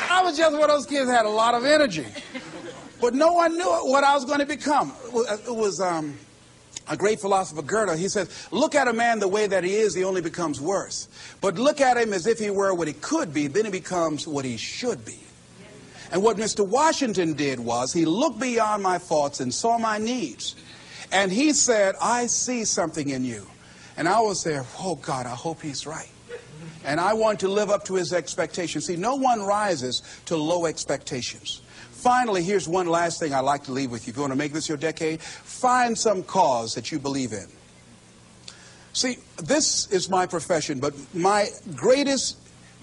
I was just one of those kids that had a lot of energy. But no one knew what I was going to become. It was a great philosopher, Goethe. He says, look at a man the way that he is, he only becomes worse. But look at him as if he were what he could be, then he becomes what he should be. And what Mr. Washington did was he looked beyond my faults and saw my needs. And he said, I see something in you. And I was there, oh God, I hope he's right. And I want to live up to his expectations. See, no one rises to low expectations. Finally, here's one last thing I'd like to leave with you. If you want to make this your decade, find some cause that you believe in. See, this is my profession, but my greatest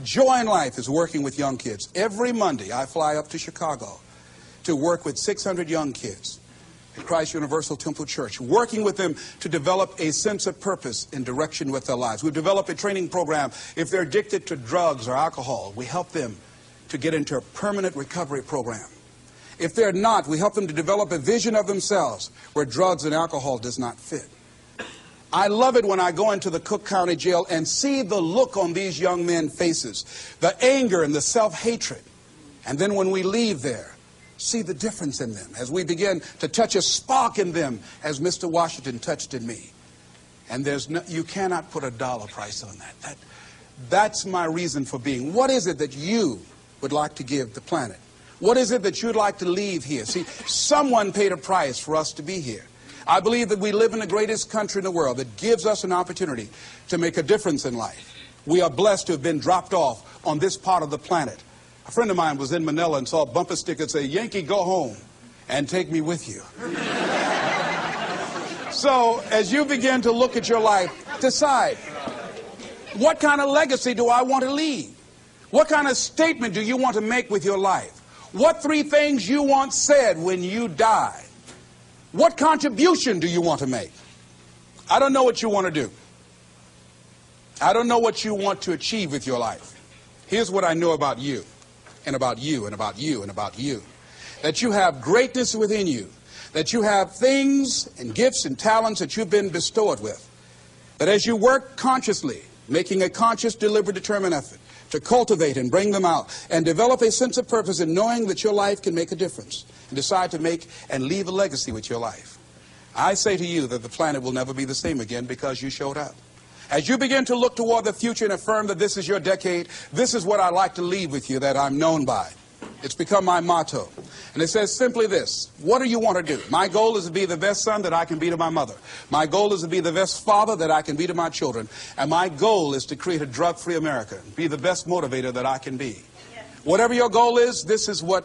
joy in life is working with young kids. Every Monday, I fly up to Chicago to work with 600 young kids at Christ Universal Temple Church, working with them to develop a sense of purpose and direction with their lives. We've developed a training program. If they're addicted to drugs or alcohol, we help them to get into a permanent recovery program. If they're not, we help them to develop a vision of themselves where drugs and alcohol does not fit. I love it when I go into the Cook County Jail and see the look on these young men's faces, the anger and the self-hatred. And then when we leave there, see the difference in them as we begin to touch a spark in them as Mr. Washington touched in me. And you cannot put a dollar price on that. That's my reason for being. What is it that you would like to give the planet? What is it that you'd like to leave here? See, someone paid a price for us to be here. I believe that we live in the greatest country in the world that gives us an opportunity to make a difference in life. We are blessed to have been dropped off on this part of the planet. A friend of mine was in Manila and saw a bumper sticker that said, Yankee, go home and take me with you. So as you begin to look at your life, decide, what kind of legacy do I want to leave? What kind of statement do you want to make with your life? What 3 things you want said when you die? What contribution do you want to make? I don't know what you want to do. I don't know what you want to achieve with your life. Here's what I know about you, and about you, and about you, and about you. That you have greatness within you. That you have things and gifts and talents that you've been bestowed with. That as you work consciously, making a conscious, deliberate, determined effort to cultivate and bring them out and develop a sense of purpose in knowing that your life can make a difference and decide to make and leave a legacy with your life. I say to you that the planet will never be the same again because you showed up. As you begin to look toward the future and affirm that this is your decade, this is what I like to leave with you that I'm known by. It's become my motto. And it says simply this: what do you want to do? My goal is to be the best son that I can be to my mother. My goal is to be the best father that I can be to my children. And my goal is to create a drug-free America, be the best motivator that I can be. Whatever your goal is, this is what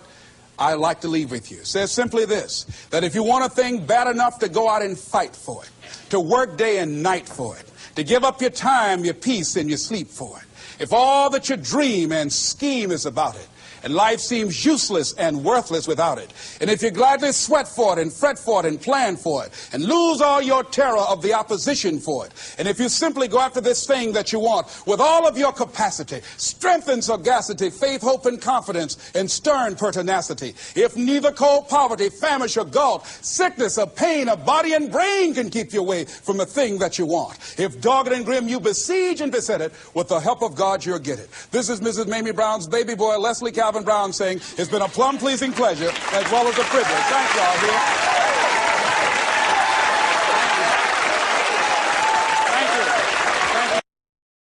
I like to leave with you. It says simply this, that if you want a thing bad enough to go out and fight for it, to work day and night for it, to give up your time, your peace, and your sleep for it, if all that you dream and scheme is about it, and life seems useless and worthless without it, and if you gladly sweat for it and fret for it and plan for it and lose all your terror of the opposition for it, and if you simply go after this thing that you want with all of your capacity, strength and sagacity, faith, hope, and confidence, and stern pertinacity, if neither cold poverty, famish, or gulf, sickness or pain of body and brain can keep you away from the thing that you want, if dogged and grim you besiege and beset it, with the help of God you'll get it. This is Mrs. Mamie Brown's baby boy, Leslie Calvin Brown, saying it's been a plum-pleasing pleasure as well as a privilege. Thank y'all.